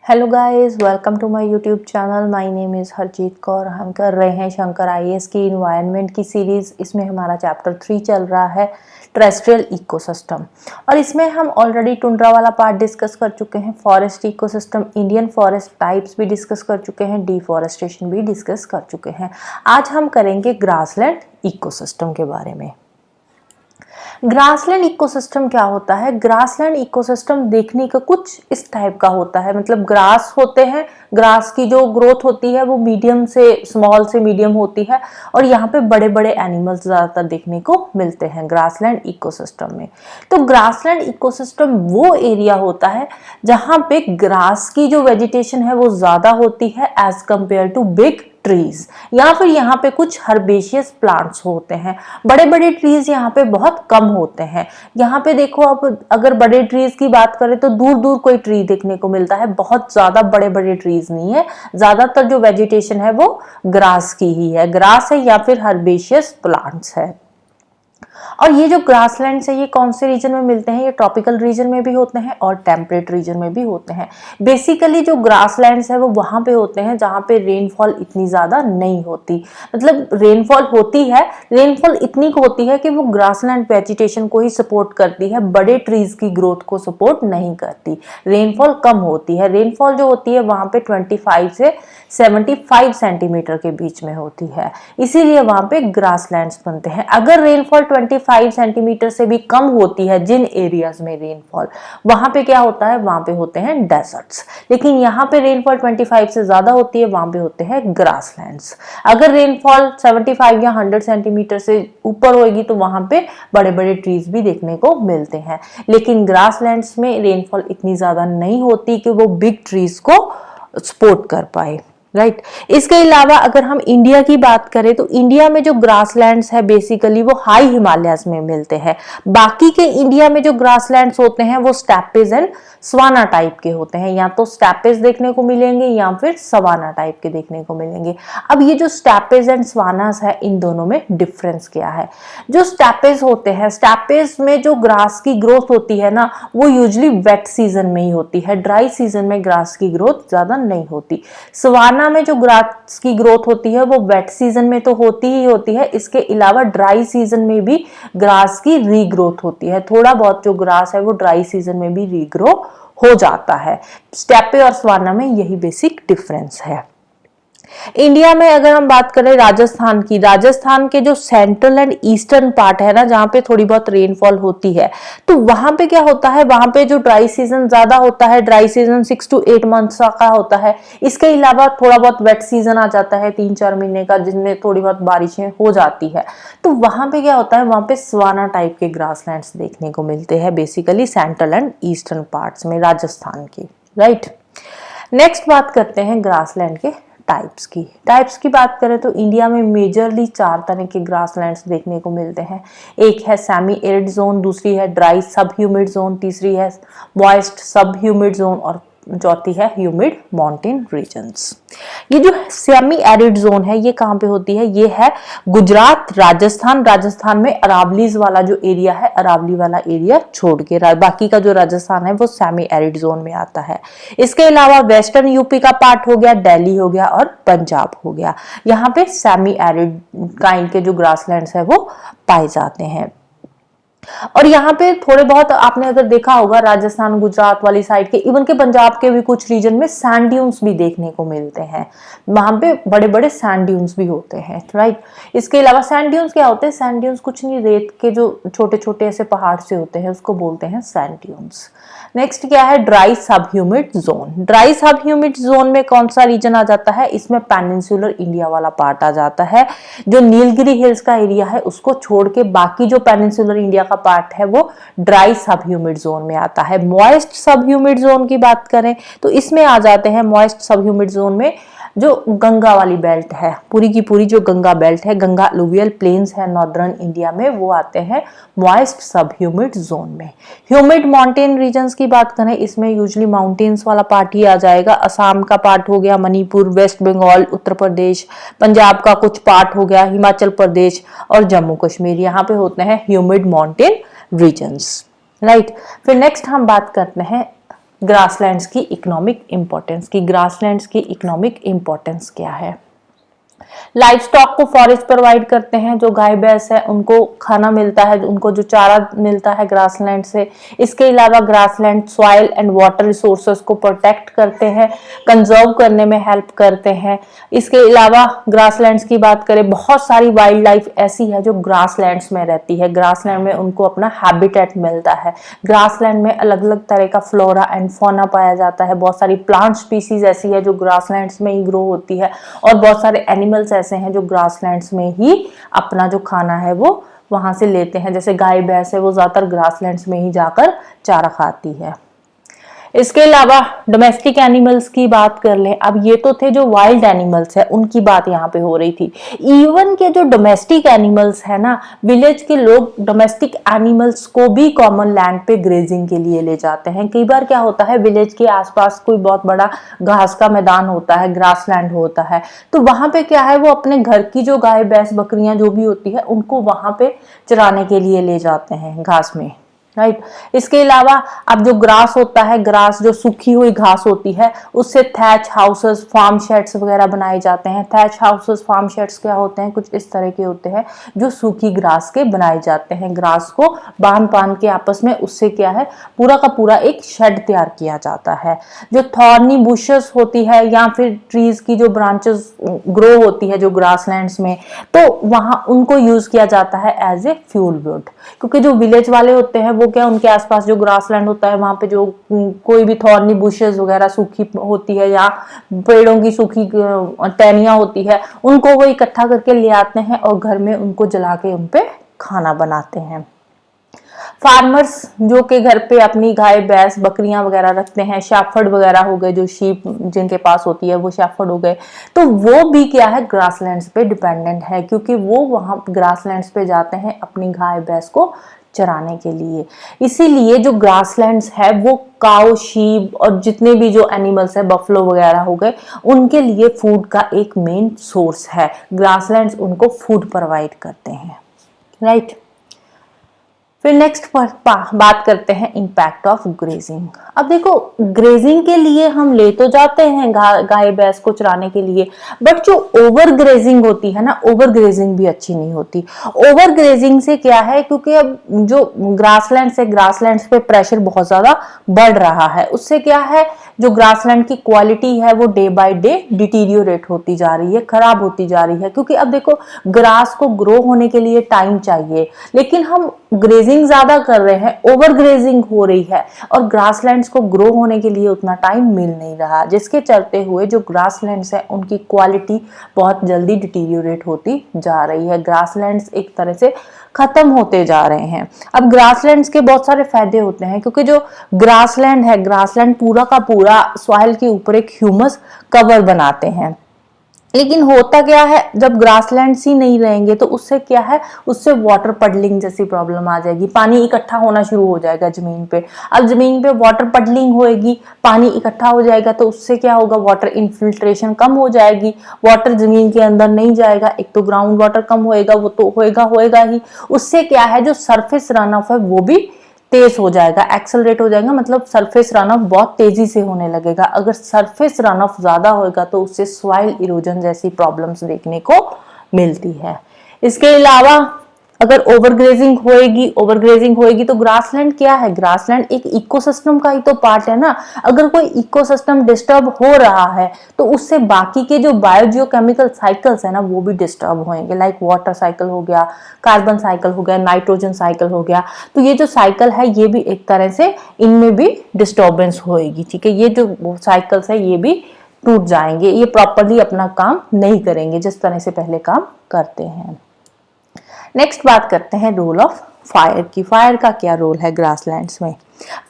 Hello guys, welcome to my YouTube channel. My name is Harjeet Kaur. हम कर रहे हैं शंकर आईएएस की इन्वायरमेंट की सीरीज़। इसमें हमारा चैप्टर 3 चल रहा है टेरेस्ट्रियल इकोसिस्टम, और इसमें हम ऑलरेडी टुंड्रा वाला पार्ट डिस्कस कर चुके हैं, forest ecosystem, Indian forest types भी डिस्कस कर चुके हैं, डिफॉरेस्टेशन भी डिस्कस कर चुके हैं। आज हम करेंगे ग्रासलैंड इकोसिस्टम के बारे में। ग्रासलैंड इकोसिस्टम क्या होता है? ग्रासलैंड इकोसिस्टम देखने का कुछ इस टाइप का होता है, मतलब ग्रास होते हैं, ग्रास की जो ग्रोथ होती है वो मीडियम से स्मॉल से मीडियम होती है, और यहाँ पे बड़े बड़े एनिमल्स ज़्यादातर देखने को मिलते हैं ग्रासलैंड इकोसिस्टम में। तो ग्रासलैंड इकोसिस्टम वो एरिया होता है जहाँ पे ग्रास की जो वेजिटेशन है वो ज़्यादा होती है as compare to big trees, या फिर यहाँ पे कुछ हर्बेशियस प्लांट्स होते हैं। बड़े बड़े ट्रीज यहाँ पे बहुत कम होते हैं। यहाँ पे देखो, अब अगर बड़े ट्रीज की बात करें तो दूर दूर कोई ट्री देखने को मिलता है, बहुत ज्यादा बड़े बड़े ट्रीज नहीं है। ज्यादातर जो वेजिटेशन है वो ग्रास की ही है, ग्रास है या फिर हर्बेशियस प्लांट्स है। और ये जो ग्रासलैंड्स है ये कौन से रीजन में मिलते हैं? ये ट्रॉपिकल रीजन में भी होते हैं और टेम्परेट रीजन में भी होते हैं। बेसिकली जो ग्रासलैंड्स है वो वहां पे होते हैं जहां पे रेनफॉल इतनी ज्यादा नहीं होती, मतलब रेनफॉल होती है, रेनफॉल इतनी होती है कि वो ग्रासलैंड वेजिटेशन को ही सपोर्ट करती है, बड़े ट्रीज की ग्रोथ को सपोर्ट नहीं करती। रेनफॉल कम होती है, रेनफॉल जो होती है वहां पे 25 से 75 सेंटीमीटर के बीच में होती है, इसीलिए वहां पे ग्रासलैंड्स बनते हैं। अगर रेनफॉल 25 सेंटीमीटर से भी कम होती है, जिन एरियाज में रेनफॉल, वहां पे क्या होता है? वहां पे होते हैं डेजर्ट्स। लेकिन यहाँ पे रेनफॉल 25 से ज्यादा होती है, वहां पे होते हैं ग्रासलैंड्स। अगर रेनफॉल 75 या 100 सेंटीमीटर से ऊपर होगी तो वहां पे बड़े बड़े ट्रीज भी देखने को मिलते हैं। लेकिन ग्रासलैंड्स में रेनफॉल इतनी ज्यादा नहीं होती कि वो बिग ट्रीज को सपोर्ट कर पाए, राइट। इसके अलावा अगर हम इंडिया की बात करें तो इंडिया में जो ग्रासलैंड्स है बेसिकली वो हाई हिमालयाज में मिलते हैं। बाकी के इंडिया में जो ग्रासलैंड्स होते हैं वो स्टेपेज एंड सवाना टाइप के होते हैं, या तो स्टेपेज देखने को मिलेंगे या फिर सवाना टाइप के देखने को मिलेंगे। अब ये जो स्टेपेज एंड सवानास है, इन दोनों में डिफरेंस क्या है? जो स्टेपेज होते हैं, स्टेपेज में जो ग्रास की ग्रोथ होती है ना, वो यूजली वेट सीजन में ही होती है, ड्राई सीजन में ग्रास की ग्रोथ ज्यादा नहीं होती। सवाना में जो ग्रास की ग्रोथ होती है वो वेट सीजन में तो होती ही होती है, इसके अलावा ड्राई सीजन में भी ग्रास की रीग्रोथ होती है। थोड़ा बहुत जो ग्रास है वो ड्राई सीजन में भी रीग्रो हो जाता है। स्टेपे और सवाना में यही बेसिक डिफरेंस है। इंडिया में अगर हम बात करें राजस्थान की, राजस्थान के जो सेंट्रल एंड ईस्टर्न पार्ट है ना, जहां पे थोड़ी बहुत रेनफॉल होती है, तो वहां पे क्या होता है? वहां पे जो ड्राई सीजन ज्यादा होता है, ड्राई सीजन 6 to 8 मंथ्स का होता है। इसके अलावा थोड़ा बहुत वेट सीजन आ जाता है 3-4 महीने का, जिसमें थोड़ी बहुत बारिशें हो जाती है। तो वहां पे क्या होता है? वहां पे सवाना टाइप के ग्रासलैंड्स देखने को मिलते हैं, basically central and eastern parts में राजस्थान की, राइट। नेक्स्ट बात करते हैं ग्रासलैंड के टाइप्स की बात करें तो इंडिया में मेजरली 4 तरह के ग्रासलैंड्स देखने को मिलते हैं। एक है सेमी एरिड जोन, दूसरी है ड्राई सब ह्यूमिड जोन, तीसरी है मॉइस्ट सब ह्यूमिड जोन, और चौथी है ह्यूमिड माउंटेन रीजन्स। ये जो सेमी एरिड जोन है ये कहाँ पे होती है? ये है गुजरात, राजस्थान में अरावलीज वाला जो एरिया है, अरावली वाला एरिया छोड़ के बाकी का जो राजस्थान है वो सेमी एरिड जोन में आता है। इसके अलावा वेस्टर्न यूपी का पार्ट हो गया, दिल्ली हो गया और पंजाब हो गया, यहाँ पे सेमी एरिड काइंड के जो ग्रासलैंड्स है वो पाए जाते हैं। और यहाँ पे थोड़े बहुत आपने अगर देखा होगा राजस्थान गुजरात वाली साइड के, इवन के पंजाब के भी कुछ रीजन में सैंड ड्यून्स भी देखने को मिलते हैं, वहां पे बड़े बड़े सैंड ड्यून्स भी होते हैं, राइट। इसके अलावा सैंड ड्यून्स क्या होते हैं? सैंड ड्यून्स कुछ नहीं, रेत के जो छोटे छोटे ऐसे पहाड़ से होते हैं उसको बोलते हैं सैंड ड्यून्स। नेक्स्ट क्या है? ड्राई सब ह्यूमिड जोन। ड्राई सब ह्यूमिड जोन में कौन सा रीजन आ जाता है? इसमें पेनिनसुलर इंडिया वाला पार्ट आ जाता है, जो नीलगिरी हिल्स का एरिया है उसको छोड़ के बाकी जो पेनिनसुलर इंडिया का पार्ट है वो ड्राई सब ह्यूमिड जोन में आता है। मॉइस्ट सब ह्यूमिड जोन की बात करें तो इसमें आ जाते हैं, मॉइस्ट सब ह्यूमिड जोन में जो गंगा वाली बेल्ट है, पूरी की पूरी जो गंगा बेल्ट है, गंगा अलुवियल प्लेन्स है नॉर्दर्न इंडिया में, वो आते हैं मॉइस्ट सब ह्यूमिड जोन में। ह्यूमिड माउंटेन रीजन्स की बात करें, इसमें यूजुअली माउंटेन्स वाला पार्ट ही आ जाएगा। असम का पार्ट हो गया, मणिपुर, वेस्ट बंगाल, उत्तर प्रदेश, पंजाब का कुछ पार्ट हो गया, हिमाचल प्रदेश और जम्मू कश्मीर, यहाँ पे होते हैं ह्यूमिड माउंटेन रीजन्स, राइट। फिर नेक्स्ट हम बात करते हैं ग्रासलैंड्स की इकोनॉमिक इंपॉर्टेंस की ग्रासलैंड्स की इकोनॉमिक इंपॉर्टेंस क्या है। लाइफ स्टॉक को फॉरेस्ट प्रोवाइड करते हैं, जो गाय भैंस है उनको खाना मिलता है, उनको जो चारा मिलता है ग्रासलैंड से। इसके अलावा grassland soil and water resources को प्रोटेक्ट करते हैं, कंजर्व करने में हेल्प करते हैं। इसके अलावा ग्रासलैंड्स की बात करें, बहुत सारी वाइल्ड लाइफ ऐसी है जो ग्रासलैंड्स में रहती है। ग्रासलैंड में उनको अपना हैबिटेट मिलता है। ग्रासलैंड में अलग अलग तरह का फ्लोरा एंड फौना पाया जाता है। बहुत सारी प्लांट स्पीसीज ऐसी है जो ग्रासलैंड्स में ही ग्रो होती है, और बहुत सारे एनिमल्स ऐसे हैं जो ग्रासलैंड्स में ही अपना जो खाना है वो वहां से लेते हैं। जैसे गाय भैंस है वो ज्यादातर ग्रासलैंड्स में ही जाकर चारा खाती है। इसके अलावा डोमेस्टिक एनिमल्स की बात कर लें। अब ये तो थे जो वाइल्ड एनिमल्स है, उनकी बात यहाँ पे हो रही थी। इवन के जो डोमेस्टिक एनिमल्स है ना, विलेज के लोग डोमेस्टिक एनिमल्स को भी कॉमन लैंड पे ग्रेजिंग के लिए ले जाते हैं। कई बार क्या होता है, विलेज के आसपास कोई बहुत बड़ा घास का मैदान होता है, ग्रास लैंड होता है, तो वहां पे क्या है, वो अपने घर की जो गाय भैंस बकरियां जो भी होती है उनको वहां पे चराने के लिए ले जाते हैं घास में, राइट। इसके अलावा अब जो ग्रास होता है, ग्रास जो सूखी हुई घास होती है, उससे थैच हाउसेस, फार्म शेड्स वगैरह बनाए जाते हैं। थैच हाउसेस, फार्म शेड्स क्या होते हैं, कुछ इस तरह के होते हैं जो सूखी ग्रास के बनाए जाते हैं। ग्रास को बांध के आपस में उससे क्या है, पूरा का पूरा एक शेड तैयार किया जाता है। जो थॉर्नी बुशेस होती है या फिर ट्रीज की जो ब्रांचेस ग्रो होती है जो ग्रासलैंड्स में, तो वहां उनको यूज किया जाता है एज ए फ्यूल वुड। क्योंकि जो विलेज वाले होते हैं वो क्या, उनके आसपास जो ग्रासलैंड होता है वहां पे जो कोई भी थॉर्नी बुशेस वगैरह सूखी होती है या पेड़ों की सूखी टहनियां होती है, उनको वो इकट्ठा करके ले आते हैं और घर में उनको जला के उनपे खाना बनाते हैं। फार्मर्स जो के घर पे अपनी गाय भैंस बकरियां वगैरह रखते हैं, शैफर्ड वगैरह हो गए, जो शीप जिनके पास होती है वो शैफर्ड हो गए, तो वो भी क्या है, ग्रासलैंड्स पे डिपेंडेंट है, क्योंकि वो वहां ग्रासलैंड्स पे जाते हैं अपनी गाय भैंस को चराने के लिए। इसीलिए जो ग्रासलैंड्स है वो काउ, शीप और जितने भी जो एनिमल्स है, बफलो वगैरह हो गए, उनके लिए फूड का एक मेन सोर्स है। ग्रासलैंड्स उनको फूड प्रोवाइड करते हैं, राइट। फिर नेक्स्ट बात करते हैं इम्पैक्ट ऑफ ग्रेजिंग। अब देखो, ग्रेजिंग के लिए हम ले तो जाते हैं गाय भैंस को चराने के लिए, बट जो ओवर ग्रेजिंग होती है ना, ओवर ग्रेजिंग भी अच्छी नहीं होती। ओवर ग्रेजिंग से क्या है, क्योंकि अब जो ग्रासलैंड से ग्रासलैंड्स पे प्रेशर बहुत ज्यादा बढ़ रहा है, उससे क्या है, जो ग्रासलैंड की क्वालिटी है वो डे बाय डे डिटीरियोरेट होती जा रही है, खराब होती जा रही है। क्योंकि अब देखो, ग्रास को ग्रो होने के लिए टाइम चाहिए, लेकिन हम ग्रेजिंग ज्यादा कर रहे हैं, ओवर ग्रेजिंग हो रही है, और ग्रासलैंड्स को ग्रो होने के लिए उतना टाइम मिल नहीं रहा, जिसके चलते हुए जो ग्रासलैंड्स है उनकी क्वालिटी बहुत जल्दी डिटीरियोरेट होती जा रही है। ग्रासलैंड्स एक तरह से खत्म होते जा रहे हैं। अब ग्रासलैंड्स के बहुत सारे फायदे होते हैं, क्योंकि जो ग्रासलैंड है, ग्रासलैंड पूरा का पूरा सॉइल के ऊपर एक ह्यूमस कवर बनाते हैं। लेकिन होता क्या है, जब ग्रासलैंड्स ही नहीं रहेंगे तो उससे क्या है, उससे वाटर पडलिंग जैसी प्रॉब्लम आ जाएगी, पानी इकट्ठा होना शुरू हो जाएगा जमीन पे। अब जमीन पे वाटर पडलिंग होएगी, पानी इकट्ठा हो जाएगा, तो उससे क्या होगा, वाटर इन्फिल्ट्रेशन कम हो जाएगी, वाटर जमीन के अंदर नहीं जाएगा। एक तो ग्राउंड वाटर कम होएगा, वो तो होएगा ही। उससे क्या है, जो सरफेस रन ऑफ है वो भी तेज हो जाएगा, एक्सेलरेट हो जाएगा, मतलब सरफेस रन ऑफ बहुत तेजी से होने लगेगा। अगर सरफेस रन ऑफ ज्यादा होगा तो उससे सॉइल इरोजन जैसी प्रॉब्लम्स देखने को मिलती है। इसके अलावा अगर ओवरग्रेजिंग होएगी तो ग्रासलैंड क्या है, ग्रासलैंड एक इकोसिस्टम का ही तो पार्ट है ना। अगर कोई इकोसिस्टम डिस्टर्ब हो रहा है तो उससे बाकी के जो बायोजियोकेमिकल साइकिल्स है ना वो भी डिस्टर्ब होंगे, लाइक वाटर साइकिल हो गया, कार्बन साइकिल हो गया, नाइट्रोजन साइकिल हो गया। तो ये जो साइकिल है ये भी एक तरह से इनमें भी डिस्टर्बेंस होएगी, ठीक है। ये जो साइकिल्स है ये भी टूट जाएंगे, ये प्रॉपरली अपना काम नहीं करेंगे जिस तरह से पहले काम करते हैं। नेक्स्ट बात करते हैं रोल ऑफ फायर की। फायर का क्या रोल है ग्रासलैंड्स में।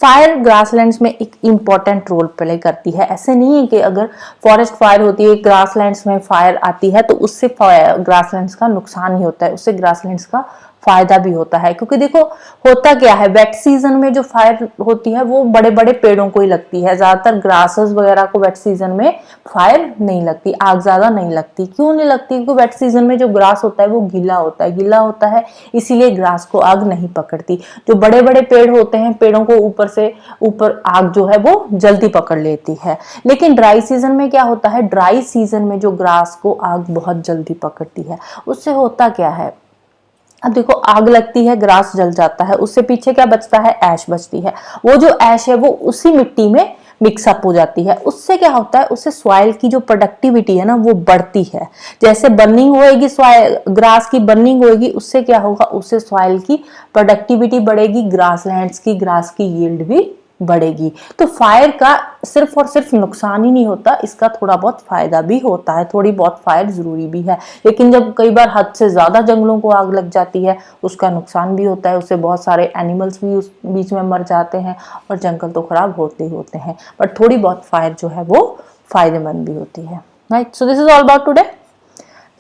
फायर ग्रासलैंड्स में एक इम्पॉर्टेंट रोल प्ले करती है। ऐसे नहीं है कि अगर फॉरेस्ट फायर होती है, ग्रासलैंड्स में फायर आती है तो उससे ग्रासलैंड्स का नुकसान ही होता है, उससे ग्रासलैंड्स का फायदा भी होता है। क्योंकि देखो होता क्या है, वेट सीजन में जो फायर होती है वो बड़े बड़े पेड़ों को ही लगती है, ज्यादातर ग्रासेस वगैरह को वेट सीजन में फायर नहीं लगती, आग ज्यादा नहीं लगती। क्यों नहीं लगती? क्योंकि वेट सीजन में जो ग्रास होता है वो गीला होता है, गीला होता है इसीलिए ग्रास को आग नहीं पकड़ती। जो बड़े बड़े पेड़ होते हैं, पेड़ों को ऊपर से ऊपर आग जो है वो जल्दी पकड़ लेती है। लेकिन ड्राई सीजन में क्या होता है, ड्राई सीजन में जो ग्रास को आग बहुत जल्दी पकड़ती है। उससे होता क्या है, अब देखो आग लगती है, ग्रास जल जाता है, उससे पीछे क्या बचता है, ऐश बचती है। वो जो ऐश है वो उसी मिट्टी में मिक्सअप हो जाती है। उससे क्या होता है, उससे सॉइल की जो प्रोडक्टिविटी है ना वो बढ़ती है। जैसे बर्निंग होएगी, सॉइल ग्रास की बर्निंग होएगी, उससे क्या होगा, उससे सॉइल की प्रोडक्टिविटी बढ़ेगी, ग्रासलैंड्स की ग्रास की यील्ड भी बढ़ेगी। तो फायर का सिर्फ और सिर्फ नुकसान ही नहीं होता, इसका थोड़ा बहुत फायदा भी होता है, थोड़ी बहुत फायर जरूरी भी है। लेकिन जब कई बार हद से ज्यादा जंगलों को आग लग जाती है, उसका नुकसान भी होता है, उससे बहुत सारे एनिमल्स भी उस बीच में मर जाते हैं और जंगल तो खराब होते ही होते हैं। बट थोड़ी बहुत फायर जो है वो फायदेमंद भी होती है। Right, so this is all about today.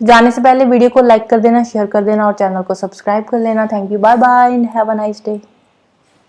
जाने से पहले वीडियो को लाइक कर देना, शेयर कर देना और चैनल को सब्सक्राइब कर लेना। Thank you, bye bye and have a nice day.